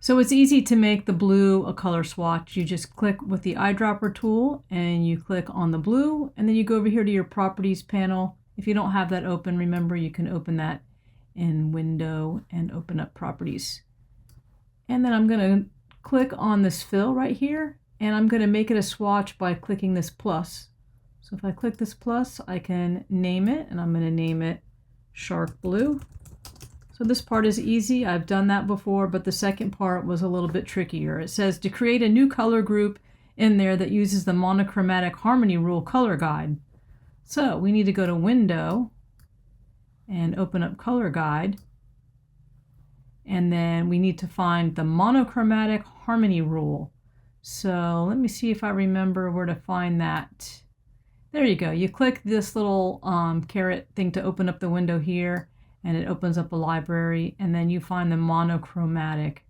So it's easy to make the blue a color swatch. You just click with the eyedropper tool and you click on the blue, and then you go over here to your properties panel. If you don't have that open, remember you can open that in Window and open up properties. And then I'm going to click on this fill right here, and I'm going to make it a swatch by clicking this plus. So if I click this plus, I can name it, and I'm going to name it Shark Blue. So this part is easy. I've done that before, but the second part was a little bit trickier. It says to create a new color group in there that uses the monochromatic harmony rule color guide. So we need to go to Window and open up Color Guide. And then we need to find the monochromatic harmony rule. So let me see if I remember where to find that. There you go. You click this little caret thing to open up the window here, and it opens up a library, and then you find the monochromatic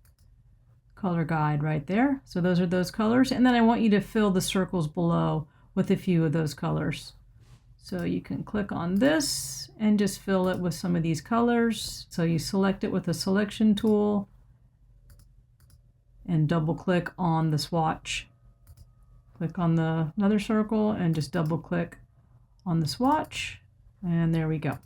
color guide right there. So those are those colors, and then I want you to fill the circles below with a few of those colors. So you can click on this and just fill it with some of these colors. So you select it with the selection tool and double click on the swatch. Click on another circle and just double click on the swatch, and there we go.